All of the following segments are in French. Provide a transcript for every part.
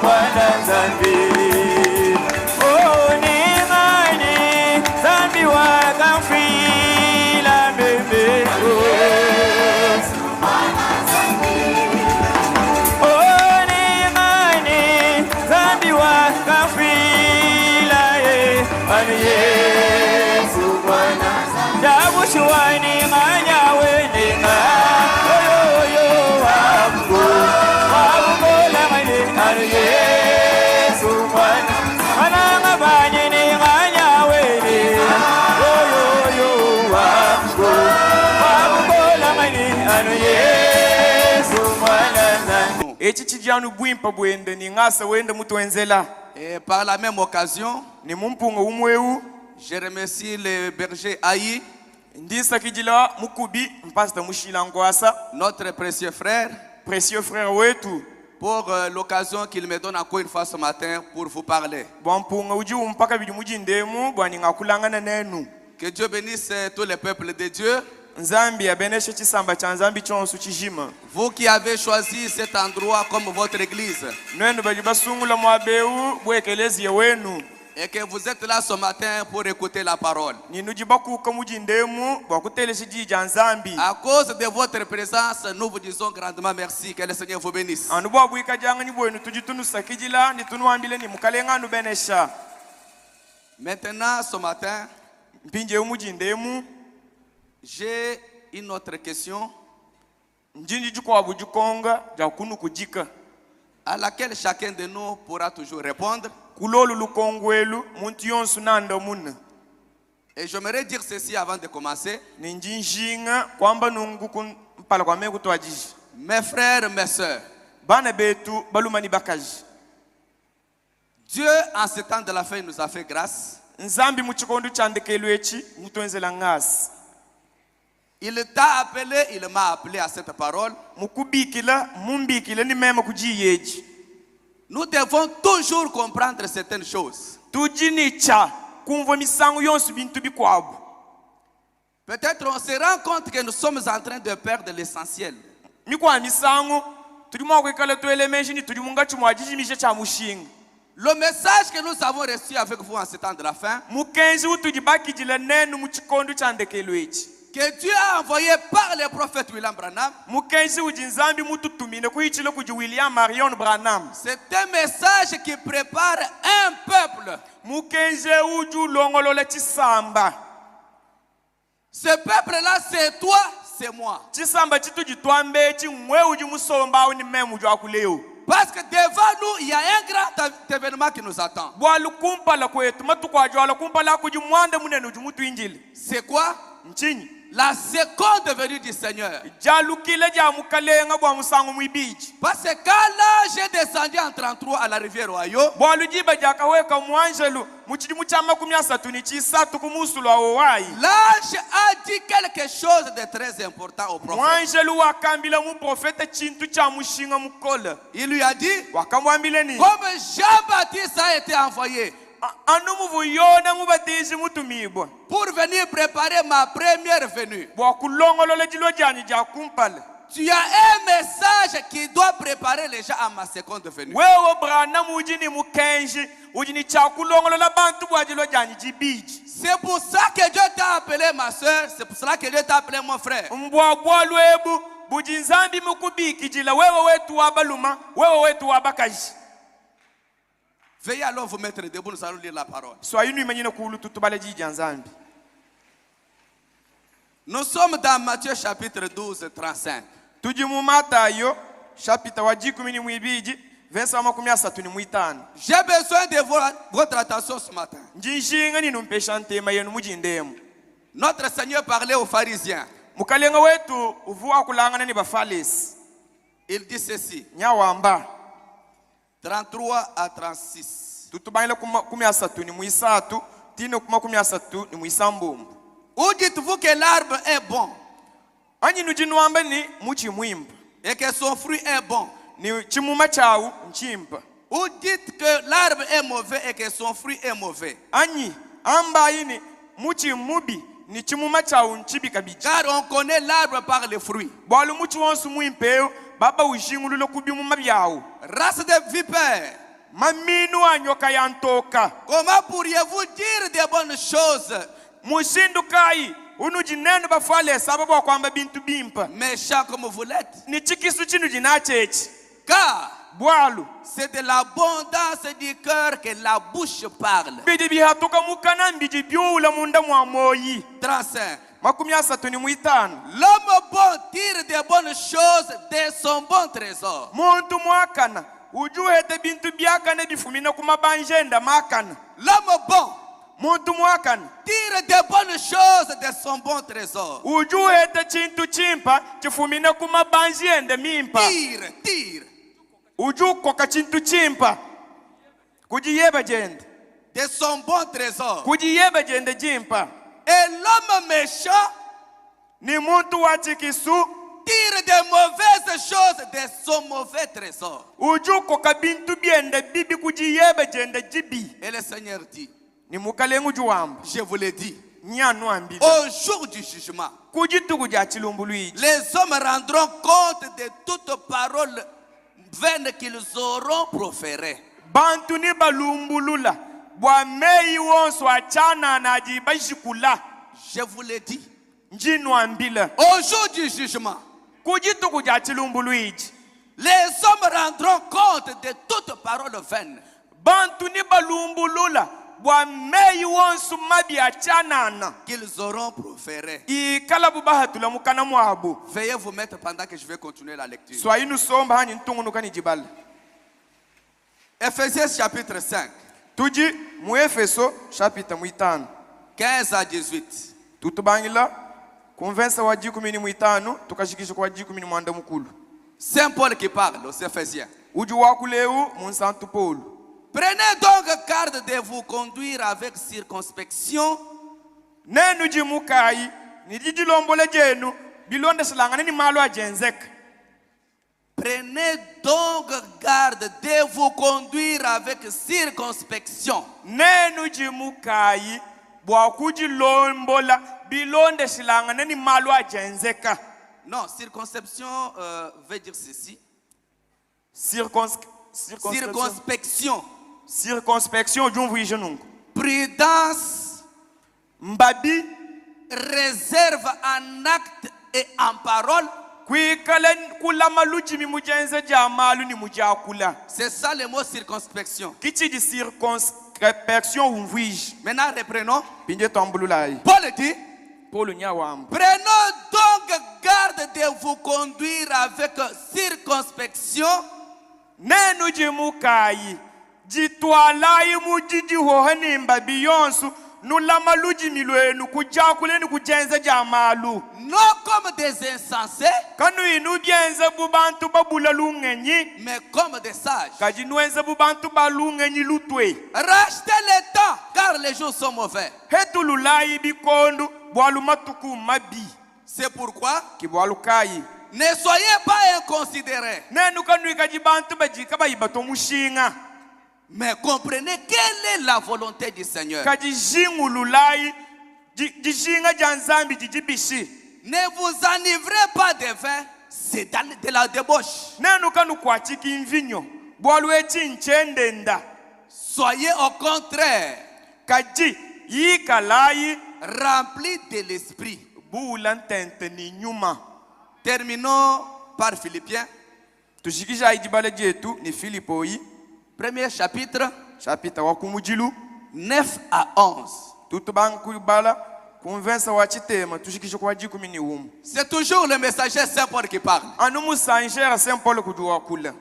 mwana Nzambi. Oh ningani Nzambi wakamfila bebe. Oh ningani Nzambi wakamfila ani Yesu mwana Dabushwani nganya weninga yo wabu la mani ani Yesu mwana ananga banye ni nganya weni yo wabu la mani ani Yesu mwana Nzambi. Echi chijanu bwimpa bwende ni ngasa wende mutu wenzela. Et par la même occasion, ni mumpunga umweu. Je remercie le berger Aïe, notre précieux frère, wetu, pour l'occasion qu'il me donne encore une fois ce matin pour vous parler. Que Dieu bénisse tous les peuples de Dieu. Vous qui avez choisi cet endroit comme votre église. Et que vous êtes là ce matin pour écouter la parole. À cause de votre présence, nous vous disons grandement merci. Que le Seigneur vous bénisse. Maintenant, ce matin, j'ai une autre question à laquelle chacun de nous pourra toujours répondre. Et j'aimerais dire ceci avant de commencer. Mes frères, mes sœurs, Dieu en ce temps de la fin nous a fait grâce. Il t'a appelé, il m'a appelé à cette parole. Nous devons toujours comprendre certaines choses. Peut-être on se rend compte que nous sommes en train de perdre l'essentiel. Le message que nous avons reçu avec vous en ce temps de la fin, que Dieu a envoyé par le prophète William Branham, c'est un message qui prépare un peuple. Ce peuple-là, c'est toi, c'est moi. Parce que devant nous, il y a un grand événement qui nous attend. C'est quoi? La seconde venue du Seigneur. Parce que quand l'ange est descendu en 33 à la rivière Ohio, l'ange a dit quelque chose de très important au prophète. Il lui a dit, comme Jean-Baptiste a été envoyé pour venir préparer ma première venue, tu as un message qui doit préparer les gens à ma seconde venue. C'est pour ça que Dieu t'a appelé ma soeur, c'est pour ça que Dieu t'a appelé mon frère. Veuillez alors vous mettre debout, nous allons lire la parole. Nous sommes dans Matthieu chapitre 12, 35. J'ai besoin de votre attention ce matin. Notre Seigneur parlait aux pharisiens. Il dit ceci. 33 à 36. Où dites-vous que l'arbre est bon et que son fruit est bon? Ou dites que l'arbre est mauvais et que son fruit est mauvais? Car on connaît l'arbre par les fruits. Race de vipères, maminu anyoka yantoka Comment pourriez-vous dire des bonnes choses, mushindu kai unujinene bafale sababu wa kwamba bintu bimpa méchants comme vous l'êtes? ni chikisu chinu jinachechi Car bwalu c'est de l'abondance du cœur que la bouche parle. bidi bihatuka mukana mbiji byula munda mwa moyi 35. makumi asatu ni mwitano. L'homme bon tire des bonnes choses de son bon trésor. Muntu mwakana ujuhete bintu byakane bifumina kumabanjenda makana. L'homme bon Muntu mwakana tire des bonnes choses de son bon trésor. ujuhete chintu chimpa chifumina kumabanjenda mimpa. Tire Ujukoka chintu chimpa kujiyeba jenda de son bon trésor. kujiyeba jenda jimpa. Et l'homme méchant Ni muntu wachikisu tire de mauvaises choses de son mauvais trésor. ujukoka bintu byenda bibi kujiyeba jenda jibi. Et le Seigneur dit, Ni mukalengu juwamba je vous l'ai dit, nyanu ambile au jour du jugement, kujituku ja chilumbuluiji les hommes rendront compte de toute parole vaine qu'ils auront proférée. bantu ni balumbulula bwa meyi wonso achana na ajibashikula Je vous l'ai dit, njinu ambile au jour du jugement, kujituku ja chilumbuluiji les hommes rendront compte de toute parole vaine. bantu ni balumbulula bwa meyi wonso mabi achanana Qu'ils auront proféré. ikala bubahatula mukana mwabu. Veuillez vous mettre pendant que je vais continuer la lecture. Swahili somba hani ntungunuka ni jibala. Ephésiens chapitre 5, Tuji mu Efeso chapitre mwitano 15 à 18. tutubangila konvensa wa 15 tukashikisha kwa 10 mwanda mukulu. Saint Paul qui parle aux Éphésiens. Uju wakuleu munsantu Paul. Prenez donc garde de vous conduire avec circonspection Nenu jimukai ni jijilombole jenu bilonde silangane ni malo ajenzek. Prenez donc garde de vous conduire avec circonspection. Nenu jimukai bwa kujilombola bilonde silangane ni malo ajenzeka. Non, circonception veut dire ceci. Circonspection. Circonspection jumvuishe nungu. Prudence, Mbabi réserve en acte et en parole. kuikale kula maluji mi mujenze jamalu ni mujakula. C'est ça le mot circonspection. Kichi di circonspection umvuishe. Maintenant reprenons. Pinje tambululai. Paul dit, Paul nyawamba. prenons donc garde de vous conduire avec circonspection Nenu jimukai jitwalai mujiji hohani mbabi yonsu nula maluji milwenu kujakuleni kujenze jamalu. non comme des insensés, Kanu inu bienze bubantu babula lungenyi mais comme des sages. kajinuenze bubantu balungenyi lutwe. Rachetez le temps, car les jours sont mauvais. Hetululai bikondu bwalu matuku mabi. C'est pourquoi Kibwalu kai. ne soyez pas inconsidérés, Nenu kanu ikajibantu bajika bayibato mushinga. mais comprenez quelle est la volonté du Seigneur. Kajijingululai jishinga janzambi jijibishi. Ne vous enivrez pas de vin, c'est de la débauche. Nenu kanu kwachiki mvinyo bwalu echinchendenda. Soyez au contraire Kaji yikalai remplis de l'esprit. bula ntente ni nyuma. Terminons par Philippiens, Tushikisha ijibale jetu ni Filipo yi premier chapitre, chapita wa kumujilu 9 à 11. tutubang kubala konvensa wa chitema tushikisha kwa 11. C'est toujours le messager Saint Paul qui parle. Anumu sanjera Saint Paul kujua kula.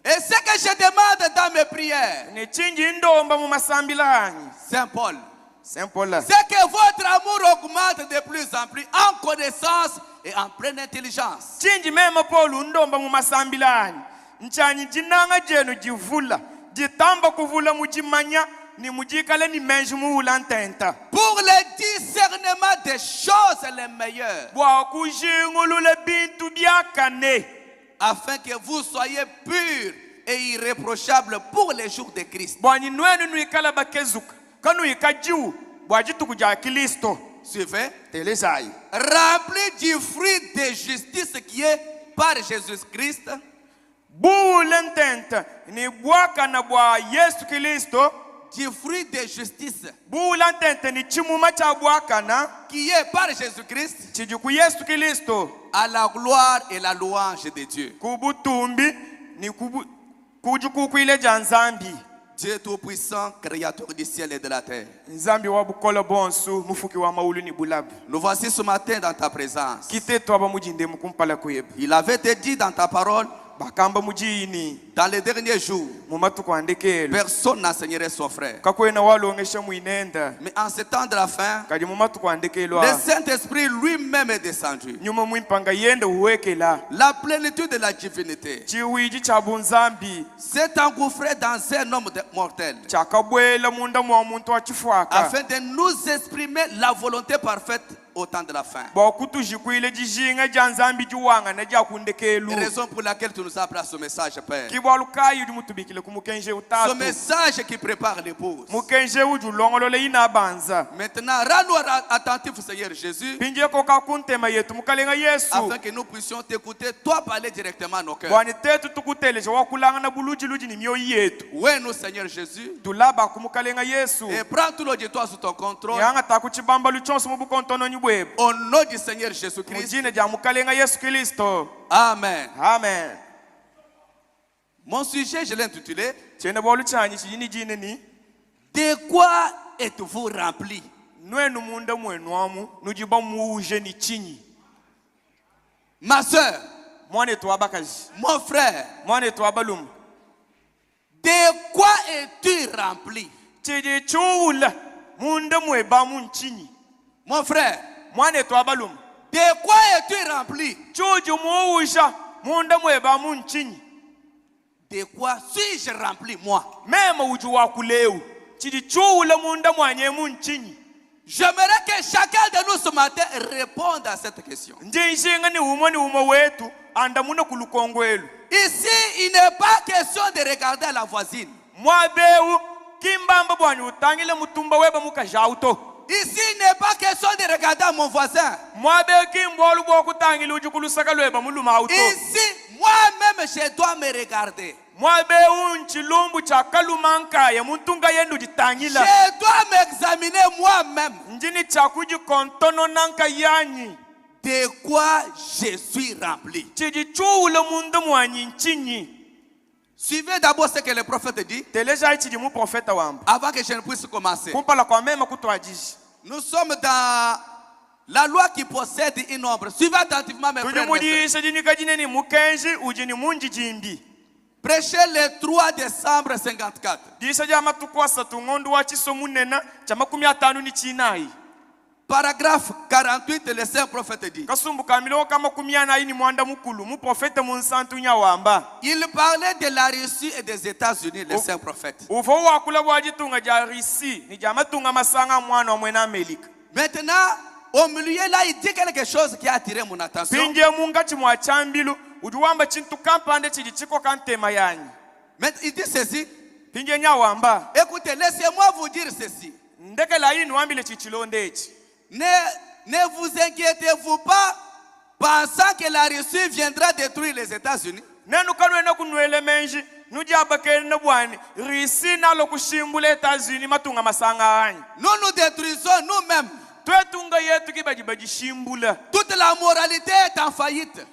Et ce que je demande dans mes prières, Ne chinji ndomba mu masambilanyi. Saint Paul, Saint Paul c'est que votre amour augmente de plus en plus en connaissance et en pleine intelligence. chinji mema Paul ndomba mu masambilanyi. Nchanyi jinanga jenu jivula. Jitamba kuvula mujimanya ni mujikale ni menji muula ntenta. Pour le discernement des choses les meilleures, Bwa kujingulule bintu byakane. afin que vous soyez purs et irréprochables pour les jours de Christ. Bwani nwenu nuikala bakezuka. Kanu ikajiu bwajitu kuja Kristo. Suivez. Telezai. Remplis du fruit de justice qui est par Jésus-Christ bula ntente ni bwaka na bwa Yesu Kristo du fruit de justice bula ntente ni chimuma cha bwaka na qui est par Jésus-Christ chiji ku Yesu Kristo à la gloire et la louange de Dieu. kubutumbi ni kujukukwile ja nzambi Dieu Tout-Puissant, Créateur du ciel et de la terre. nzambi wa bukola bonsu mufuki wa maulu ni bulabu Nous voici ce matin dans ta présence. kite twaba mujinde mukumpala kuyeba Il avait été dit dans ta parole, bakamba mujini dans les derniers jours, mumatuko andekelo personne n'enseignerait son frère. kakwena walongesha muinenda Mais en ce temps de la fin, kadi mumatuko andekelo le Saint-Esprit lui-même est descendu. nyuma mwimpanga yenda uwekela La plénitude de la divinité chiwiji cha bunzambi s'est engouffrée dans un homme mortel chakabwela munda mwa muntu wa chifwaka afin de nous exprimer la volonté parfaite au temps de la fin. bokutujikwile jijinga ja nzambi jiwanga na ja kundekelu Raison pour laquelle tu nous as appris à ce message, Père. kibwalukayi udi mutubikile kumukenje Ce utatu message qui prépare l'épouse. mukenje uju longolole ina banza Maintenant, rends-nous attentifs, Seigneur Jésus, pinjeko kakuntema yetu mukalenga Yesu afin que nous puissions t'écouter, toi parler directement à nos cœurs. bwani tetu tukuteleje wakulanga na buluji ni myoyi yetu Ouais, nous, Seigneur Jésus, tulaba kumukalenga Yesu et prends tout l'auditoire sous ton contrôle. yanga takuchibamba luchonso mubukontononyi bwebo Au nom du Seigneur Jésus-Christ. mujine ja mukalenga Yesu Kristo Amen. amen. Mon sujet, je l'ai intitulé chene bolu chanyi chijini jine ni de quoi êtes-vous rempli? nwenu munda mwenu wamu nujiba muuje ni chinyi Ma soeur, mwana etu abakaji mon frère, mwana etu abalum de quoi es-tu rempli? chiji chuula munda mweba munchinyi Mon frère, mwana etu abalum de quoi es-tu rempli? chuji muusha munda mweba munchinyi De quoi suis-je rempli, moi? mema uju wakuleu chiji chuula munda mwanye munchinyi J'aimerais que chacun de nous ce matin réponde à cette question. njishinga ni umo wetu anda muna kulukongwelu Ici, il n'est pas question de regarder la voisine. mwabeu kimbamba bwani utangile mutumba weba mukajauto Ici, il n'est pas question de regarder mon voisin. mwabeu kimbolu bwakutangile uju kulusaka lweba muluma auto Ici, moi-même, je dois me regarder. mwabeu nchilumbu cha kalumankaya muntunga yendu jitangila Je dois m'examiner moi-même. njini cha kujikontono nanka yanyi De quoi je suis rempli. chiji chuula mundu mwanyi nchinyi Suivez d'abord ce que le prophète dit teleja chiji mu profeta wamba avant que je ne puisse commencer. kumpala kwa mema kutwajishi Nous sommes dans la loi qui possède une ombre. Suivez attentivement mes frères. Mes sœurs. tujimudisha jinika jineni mukenji ujini munji jimbi Prêchez le 3 décembre 54. disha ja matuku asatu ngondu wa chisomu nena cha 50 ni chinayi Paragraphe 48, le saint prophète dit. kasumbuka miloko kama 40 ni mwanda mukulu mu profeta munsantu nyawamba Il parlait de la Russie et des États-Unis, le saint prophète. ufo wakula bwajitunga ja risi ni ja matunga masanga mwana wa mwena Amerika Maintenant, au milieu là, il dit quelque chose qui a attiré mon attention. pinje munga chimwa chambilu ujuwamba chintu kampande chiji chiko kantema yanyi Mais il dit ceci. pinje nyawamba Écoutez, laissez-moi vous dire ceci. ndeke la yini wambile chichilondechi Ne vous inquiétez-vous pas pensant que la Russie viendra détruire les États-Unis. nenu kanwena kunwele menji nujabakene bwani risi nalo kushimbula Etats-Unis matunga masanga anyi Nous nous détruisons nous-mêmes. twetunga yetu kibajibajishimbula Toute la moralité est en faillite.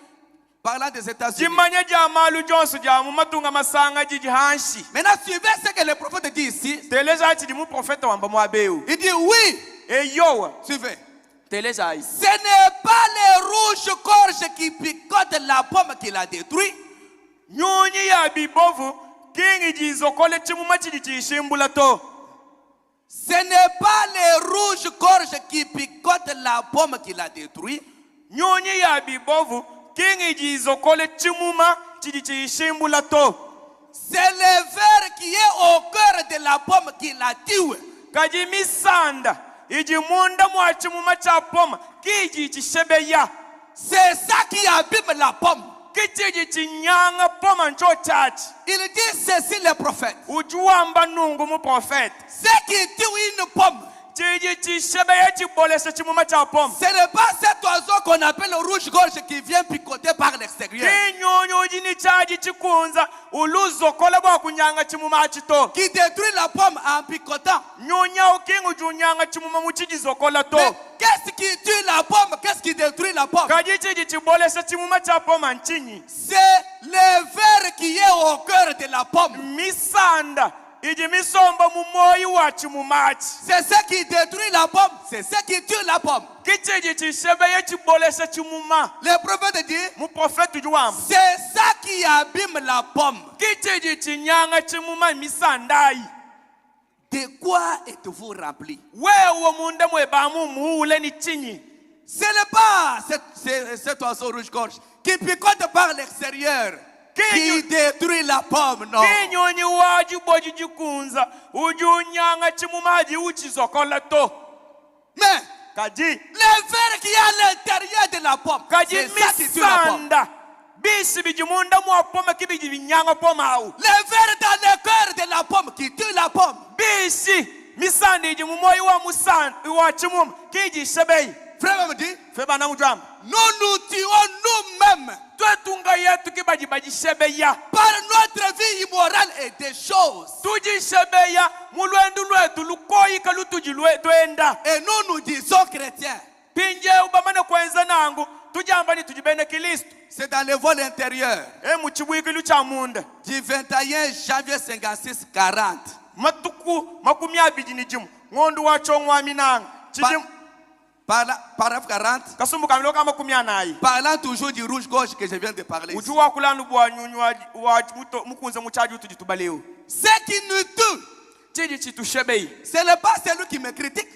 Parlant des États-Unis. jimanya ja malu jonsu ja mu matunga masanga jiji hanshi Maintenant, suivez ce que le prophète dit ici. teleja chidi mu profeta wamba mwabeu Il dit oui. eyowa Suivez. teleja Ce n'est pas les rouges-gorges qui picotent la pomme qui l'a détruit. nyunyi ya bibovu kingi jizokole chimuma chidi chishimbula to Ce n'est pas les rouges-gorges qui picotent la pomme qui l'a détruit. nyunyi ya bibovu kingi jizokole chimuma chidi chishimbula to C'est le ver qui est au cœur de la pomme qui l'a tué. kaji misanda iji munda mwa chimuma cha poma kiji chishebeya C'est ça qui abîme la pomme. kichiji chinyanga poma ncho chachi Il dit ceci le prophète. ujuwamba nungu mu profeta Ce qui tue une pomme, chiji chishebeye chibolesa chimuma cha pom. Ce n'est pas cet oiseau qu'on appelle le rouge-gorge qui vient picoter par l'extérieur. Kinyonyo jini chaji chikunza uluzo kola bwa kunyanga chimuma chito. Qui détruit la pomme en picotant. Nyonya ukingu junyanga chimuma muchijizo kola to. Mais qu'est-ce qui tue la pomme? Qu'est-ce qui détruit la pomme? Kaji chiji chibolesa chimuma cha pom anchini. C'est le ver qui est au cœur de la pomme. Misanda iji misomba mumoyi wa chimumachi. C'est ce qui détruit la pomme. C'est ce qui tue la pomme. Kichiji chishebeye chibolesa chimuma. Le prophète dit, Mu prophète juwam. c'est ça qui abîme la pomme. Kichiji chinyanga chimuma misandai. De quoi êtes-vous rempli? Wewe munde mwebamu muule ni chinyi. Ce n'est pas cet oiseau rouge-gorge qui picote par l'extérieur qui détruit la pomme, non. Kinyonyi waji boji jikunza ujunyanga chimumaji uchizokola to. Mais Kaji le ver qui est à l'intérieur de la pomme, kaji c'est ça qui tue la pomme. misanda bisi bijimunda mwa poma kibiji binyanga poma au. Le ver dans le cœur de la pomme qui tue la pomme. Bisi misanda iji mumoyi wa musan wa chimum kiji shebei. Frère me dit, Feba na mujam. nous nous tuons nous-mêmes Twetunga yetu kibaji baji shebeya. par notre vie immorale et des choses. Tuji shebeya mulwendu lwetu lukoyi kalutuji lwenda. Et nous nous disons chrétiens. Pinje ubamane kwenza nangu tujamba ni tujibene Kristo. C'est dans le vol intérieur Muchibwikilu cha munda. du 21 janvier 56 40. Matuku makumi abiji ni jimu. Ngondu wacho ngwami nanga. Chijim Paragraphe 40. kasumbu kamilo kama makumi anayi. Parlant toujours du rouge-gorge que je viens de parler. Ujuwa kulanu bwa nyunyu wa mukunze muchaji utujitubaleo. Ce qui nous tue, Chiji chitu shebei. ce n'est pas celui qui me critique.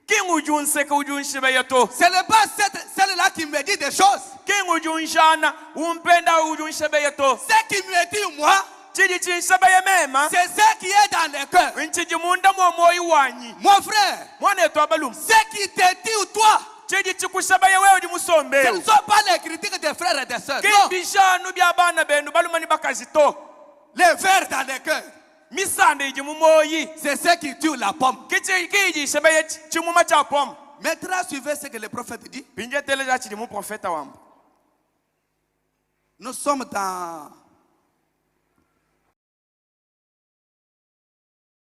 King ujun seka ujun shebeya to. Ce n'est pas celle-là qui me dit des choses. King ujun shana umpenda ujun shebeya to. Ce qui me dit moi, Chiji chin shebeya mema. c'est ce qui est dans le cœur. Nchiji munda mwa moyi wanyi. Mon frère, Mwana etu abalum. ce qui te dit toi, Chiji chikushebeya wewe di musombe. ce ne sont pas les critiques des frères et des sœurs. King Non, bishanu bya bana benu balumani bakazito. les vers dans le cœur, Misande iji mumoyi. c'est ce qui tue la pomme. Kiji shebeya chimuma cha pom. Maintenant, suivez ce que le prophète dit. Pinje teleja chidi mu profeta wambu. Nous sommes dans